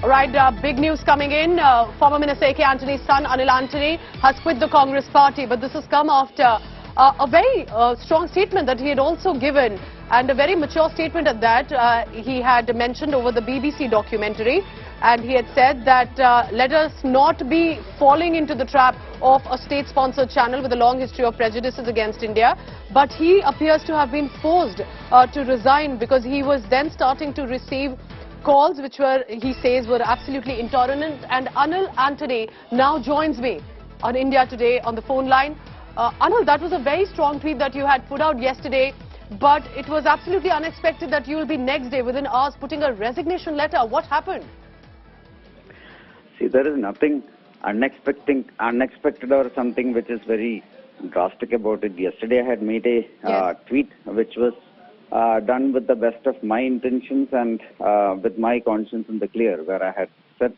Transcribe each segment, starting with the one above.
All right, big news coming in. Former Minister A.K. Antony's son, Anil Antony, has quit the Congress party. But this has come after a very strong statement that he had also given, and a very mature statement at that. He had mentioned over the BBC documentary, and he had said that let us not be falling into the trap of a state-sponsored channel with a long history of prejudices against India. But he appears to have been forced to resign because he was then starting to receive calls which were, he says, were absolutely intolerant. And Anil Antony now joins me on India Today on the phone line. Anil, that was a very strong tweet that you had put out yesterday, but it was absolutely unexpected that you will be next day, within hours, putting a resignation letter. What happened? See, there is nothing unexpected or something which is very drastic about it. Yesterday I had made a tweet which was done with the best of my intentions and with my conscience in the clear, where I had said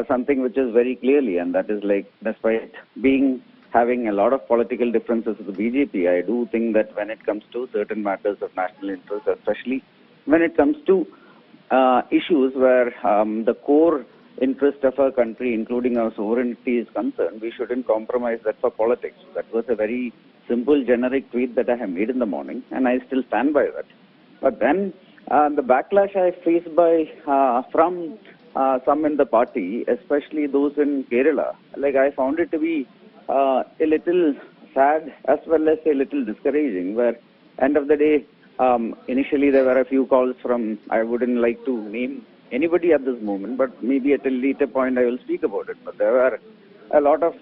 something which is very clearly, and that is like, despite having a lot of political differences with the BJP, I do think that when it comes to certain matters of national interest, especially when it comes to issues where the core interest of our country, including our sovereignty, is concerned, we shouldn't compromise that for politics. That was a very simple, generic tweet that I have made in the morning, and I still stand by that. But then the backlash I faced from some in the party, especially those in Kerala, like, I found it to be a little sad as well as a little discouraging, where end of the day, initially there were a few calls from, I wouldn't like to name anybody at this moment, but maybe at a later point I will speak about it. But there were a lot of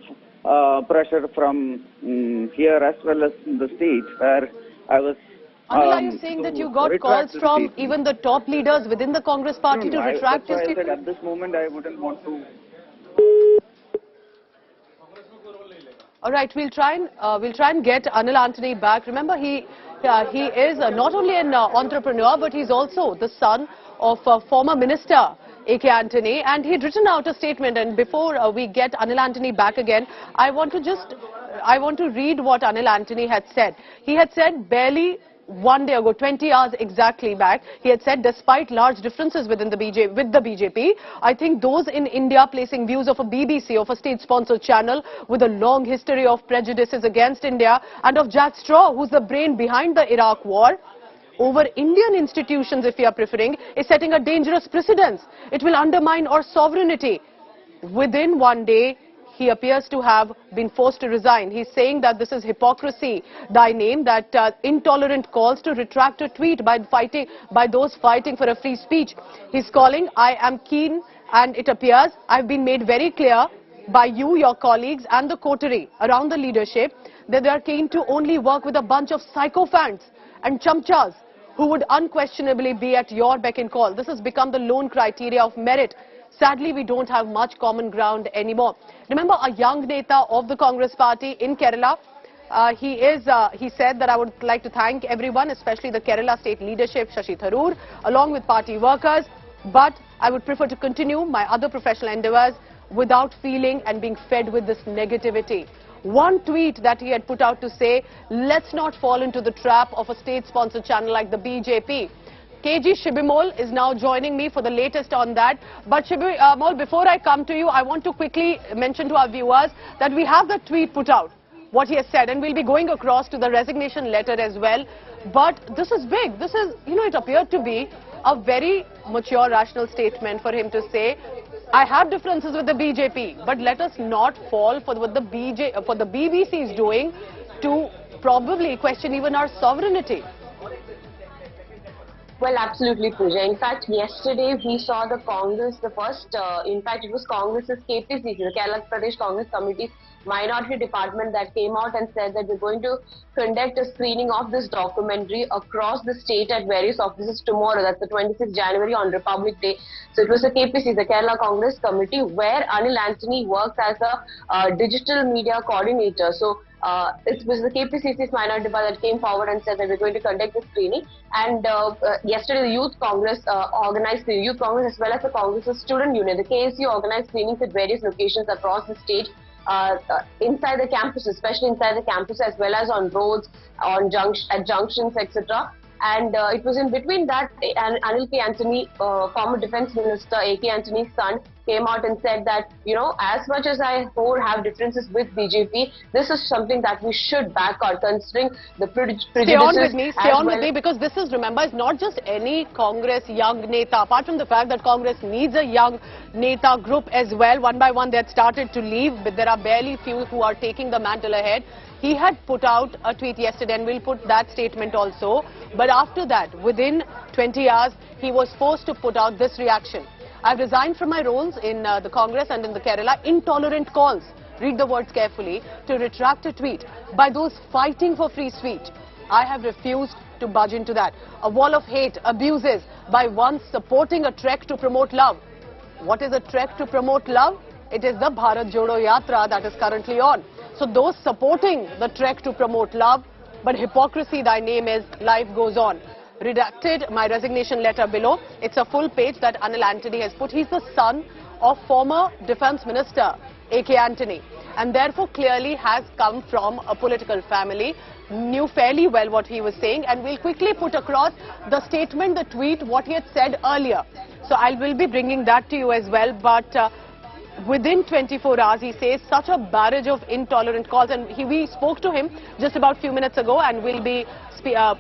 pressure from here as well as in the state, where I was... Anil, are you saying that you got calls from even the top leaders within the Congress party to retract your statement? At this moment I wouldn't want to... All right, we'll try and get Anil Antony back. Remember, he is not only an entrepreneur, but he's also the son of former Minister A.K. Antony, and he'd written out a statement. And before we get Anil Antony back again, I want to read what Anil Antony had said. He had said barely one day ago, 20 hours exactly back, he had said, despite large differences with the BJP, I think those in India placing views of a BBC, of a state-sponsored channel with a long history of prejudices against India, and of Jack Straw, who's the brain behind the Iraq war, over Indian institutions, if you are preferring, is setting a dangerous precedence. It will undermine our sovereignty. Within one day, he appears to have been forced to resign. He's saying that this is hypocrisy, thy name, that intolerant calls to retract a tweet by those fighting for a free speech. He's calling, I am keen, and it appears I've been made very clear by you, your colleagues, and the coterie around the leadership that they are keen to only work with a bunch of sycophants and chamchas who would unquestionably be at your beck and call. This has become the lone criteria of merit. Sadly, we don't have much common ground anymore. Remember, a young Neta of the Congress party in Kerala, he said that I would like to thank everyone, especially the Kerala state leadership, Shashi Tharoor, along with party workers, but I would prefer to continue my other professional endeavors without feeling and being fed with this negativity. One tweet that he had put out to say, let's not fall into the trap of a state-sponsored channel like the BJP. KG Shibimol is now joining me for the latest on that. But Shibimol, before I come to you, I want to quickly mention to our viewers that we have the tweet put out, what he has said, and we'll be going across to the resignation letter as well. But this is big. This is, it appeared to be a very mature, rational statement for him to say, I have differences with the BJP, but let us not fall for what the BBC is doing to probably question even our sovereignty. Well, absolutely, Pooja. In fact, yesterday we saw the Congress, in fact, it was Congress's KPCC, the Kerala Pradesh Congress Committee's Minority Department, that came out and said that we're going to conduct a screening of this documentary across the state at various offices tomorrow. That's the 26th January on Republic Day. So it was the KPC, the Kerala Congress Committee, where Anil Antony works as a digital media coordinator. So it was the KPCC's minority department that came forward and said that we're going to conduct the screening. And yesterday the Youth Congress organized the Youth Congress as well as the Congress's student union. The KSU organized screenings at various locations across the state. Inside the campus, especially inside the campus, as well as on roads, at junctions, etc. And it was in between that Anil Antony, former defense minister A.K. Antony's son, came out and said that, as much as I have differences with BJP, this is something that we should back out, considering the prejudices. Stay on with me, because this is, remember, it's not just any Congress young neta. Apart from the fact that Congress needs a young neta group as well, one by one they had started to leave, but there are barely few who are taking the mantle ahead. He had put out a tweet yesterday, and we'll put that statement also. But after that, within 20 hours, he was forced to put out this reaction. I've resigned from my roles in the Congress and in the Kerala. Intolerant calls, read the words carefully, to retract a tweet by those fighting for free speech. I have refused to budge into that. A wall of hate, abuses by one supporting a trek to promote love. What is a trek to promote love? It is the Bharat Jodo Yatra that is currently on. So those supporting the trek to promote love, but hypocrisy thy name is, life goes on. Redacted my resignation letter below. It's a full page that Anil Antony has put. He's the son of former defense minister A.K. Antony, and therefore clearly has come from a political family, knew fairly well what he was saying, and we'll quickly put across the statement, the tweet, what he had said earlier. So I will be bringing that to you as well, but within 24 hours, he says, such a barrage of intolerant calls, and we spoke to him just about a few minutes ago, and we'll be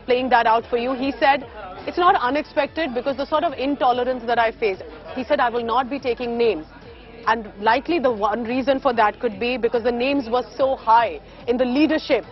playing that out for you. He said, it's not unexpected because the sort of intolerance that I face, he said, I will not be taking names. And likely the one reason for that could be because the names were so high in the leadership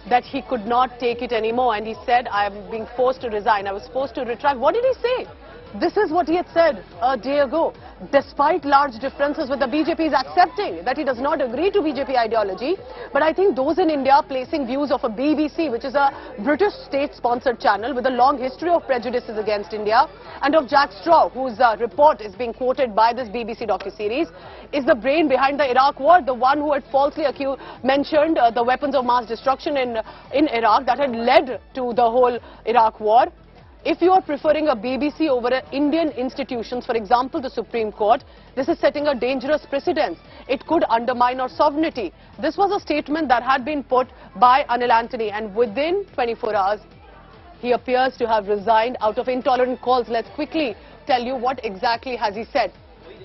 that he could not take it anymore. And he said, I am being forced to resign. I was forced to retract. What did he say? This is what he had said a day ago. Despite large differences with the BJPs, accepting that he does not agree to BJP ideology. But I think those in India placing views of a BBC, which is a British state-sponsored channel with a long history of prejudices against India, and of Jack Straw, whose report is being quoted by this BBC docuseries, is the brain behind the Iraq war, the one who had falsely mentioned the weapons of mass destruction in Iraq that had led to the whole Iraq war. If you are preferring a BBC over Indian institutions, for example, the Supreme Court, this is setting a dangerous precedent. It could undermine our sovereignty. This was a statement that had been put by Anil Antony, and within 24 hours, he appears to have resigned out of intolerant calls. Let's quickly tell you what exactly has he said.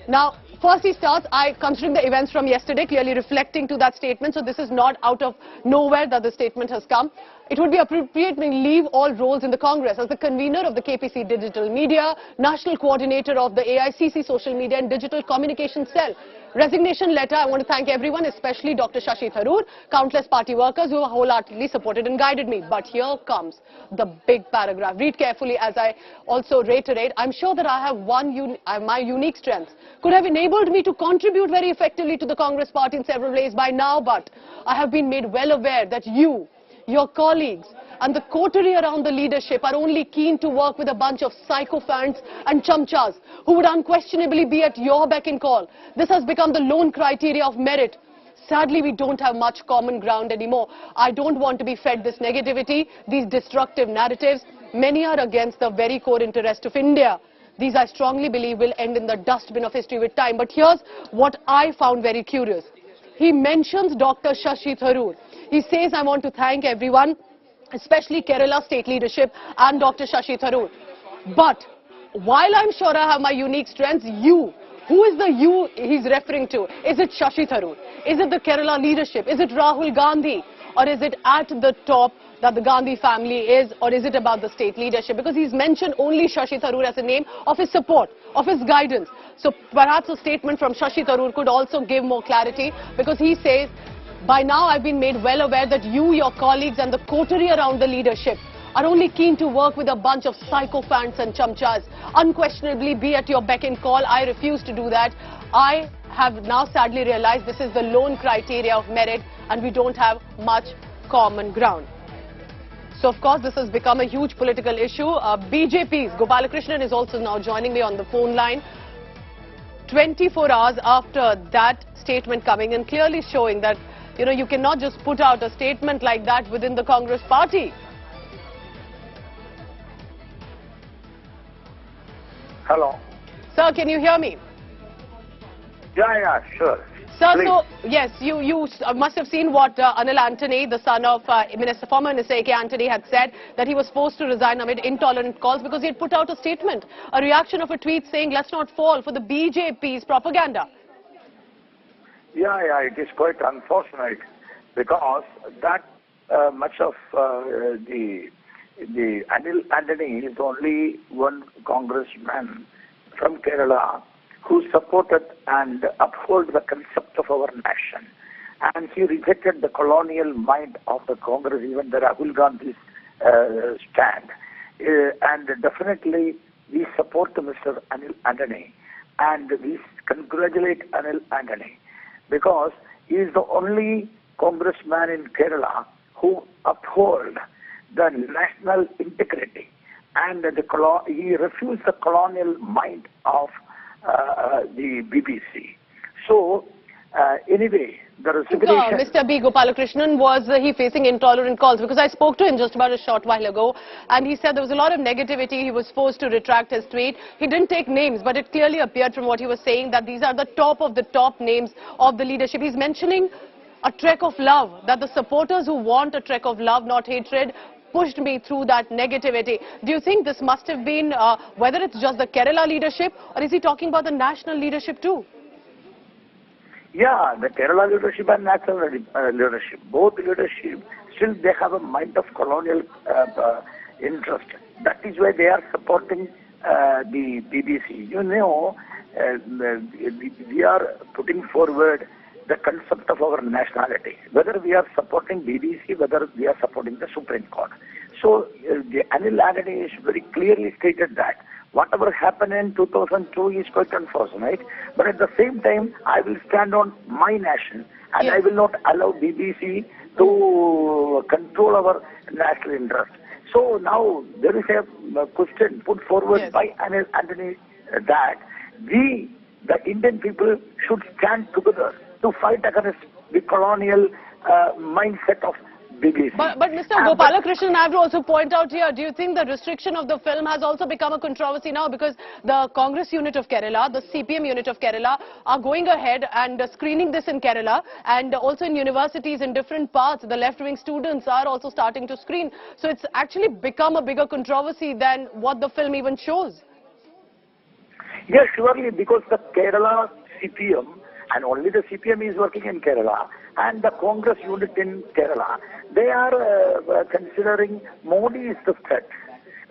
Now, first he starts, considering the events from yesterday, clearly reflecting to that statement. So this is not out of nowhere that the statement has come. It would be appropriate to leave all roles in the Congress as the convener of the KPC Digital Media, National Coordinator of the AICC Social Media and Digital Communication Cell. Resignation letter, I want to thank everyone, especially Dr. Shashi Tharoor, countless party workers who wholeheartedly supported and guided me. But here comes the big paragraph. Read carefully as I also reiterate. I'm sure that I have my unique strengths could have enabled me to contribute very effectively to the Congress party in several ways by now, but I have been made well aware that you, your colleagues and the coterie around the leadership are only keen to work with a bunch of sycophants and chamchas who would unquestionably be at your beck and call. This has become the lone criteria of merit. Sadly, we don't have much common ground anymore. I don't want to be fed this negativity, these destructive narratives. Many are against the very core interest of India. These, I strongly believe, will end in the dustbin of history with time. But here's what I found very curious. He mentions Dr. Shashi Tharoor. He says, I want to thank everyone, especially Kerala state leadership and Dr. Shashi Tharoor. But while I'm sure I have my unique strengths, you, who is the you he's referring to? Is it Shashi Tharoor? Is it the Kerala leadership? Is it Rahul Gandhi? Or is it at the top that the Gandhi family is? Or is it about the state leadership? Because he's mentioned only Shashi Tharoor as a name of his support, of his guidance. So perhaps a statement from Shashi Tharoor could also give more clarity, because he says, by now I've been made well aware that you, your colleagues and the coterie around the leadership are only keen to work with a bunch of sycophants and chamchas. Unquestionably be at your beck and call. I refuse to do that. I have now sadly realized this is the lone criteria of merit and we don't have much common ground. So of course this has become a huge political issue. BJPs, Gopalakrishnan is also now joining me on the phone line. 24 hours after that statement coming in, clearly showing that you cannot just put out a statement like that within the Congress party. Hello. Sir, can you hear me? Yeah, sure. Sir, Please. so yes, you must have seen what Anil Antony, the son of former Minister A.K. Antony, had said, that he was forced to resign amid intolerant calls because he had put out a statement, a reaction of a tweet saying, let's not fall for the BJPs propaganda. Yeah, it is quite unfortunate because that much of the Anil Antony is only one congressman from Kerala who supported and upheld the concept of our nation. And he rejected the colonial mind of the Congress, even the Rahul Gandhi's stand. And definitely we support Mr. Anil Antony, and we congratulate Anil Antony because he is the only congressman in Kerala who uphold the national integrity, and he refused the colonial mind of the BBC. So, anyway, the resignation... Mr. B. Gopalakrishnan, was he facing intolerant calls? Because I spoke to him just about a short while ago, and he said there was a lot of negativity. He was forced to retract his tweet. He didn't take names, but it clearly appeared from what he was saying that these are the top of the top names of the leadership. He's mentioning a trek of love, that the supporters who want a trek of love, not hatred, pushed me through that negativity. Do you think this must have been, whether it's just the Kerala leadership, or is he talking about the national leadership too? Yeah, the Kerala leadership and national leadership, both leadership, still they have a mind of colonial interest. That is why they are supporting the BBC. You know, we are putting forward the concept of our nationality, whether we are supporting BBC, whether we are supporting the Supreme Court. So the Anil Antony is very clearly stated that whatever happened in 2002 is quite unfortunate, but at the same time, I will stand on my nation, and yes, I will not allow BBC to control our national interest. So now there is a question put forward, yes, by Anil Antony that we, the Indian people, should stand together to fight against the colonial mindset of BBC. But Mr. Gopalakrishnan, I have to also point out here, do you think the restriction of the film has also become a controversy now, because the Congress unit of Kerala, the CPM unit of Kerala, are going ahead and screening this in Kerala, and also in universities in different parts, the left-wing students are also starting to screen. So it's actually become a bigger controversy than what the film even shows. Yes, surely, because the Kerala CPM, and only the CPM is working in Kerala, and the Congress unit in Kerala, they are considering Modi is the threat.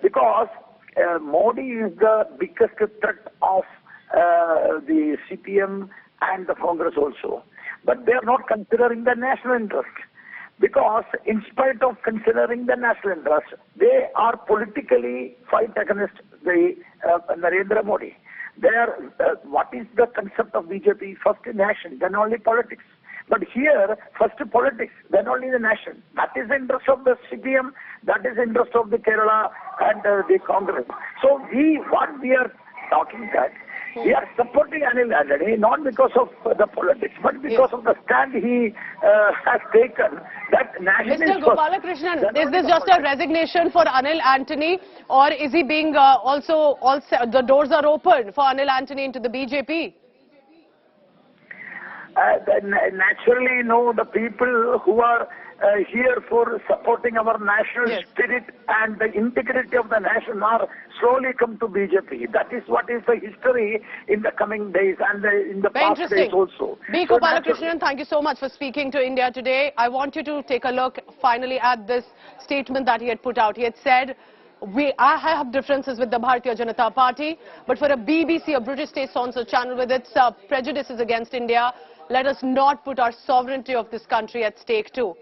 Because Modi is the biggest threat of the CPM and the Congress also. But they are not considering the national interest. Because in spite of considering the national interest, they are politically fight against the Narendra Modi. What is the concept of BJP? First nation, then only politics. But here, first politics, then only the nation. That is the interest of the CPM, that is the interest of the Kerala and the Congress. So what we are talking that, we are supporting Anil Antony not because of the politics, but because, yes, of the stand he has taken. That nation Mr. Gopalakrishnan, is this just a resignation for Anil Antony, or is he being the doors are open for Anil Antony into the BJP? Naturally, no, the people who are here for supporting our national, yes, spirit and the integrity of the nation are slowly come to BJP. That is what is the history in the coming days and in the past days also. B. Gopalakrishnan, thank you so much for speaking to India Today. I want you to take a look finally at this statement that he had put out. He had said, I have differences with the Bharatiya Janata Party, but for a BBC, a British state-sponsored channel with its prejudices against India, let us not put our sovereignty of this country at stake too.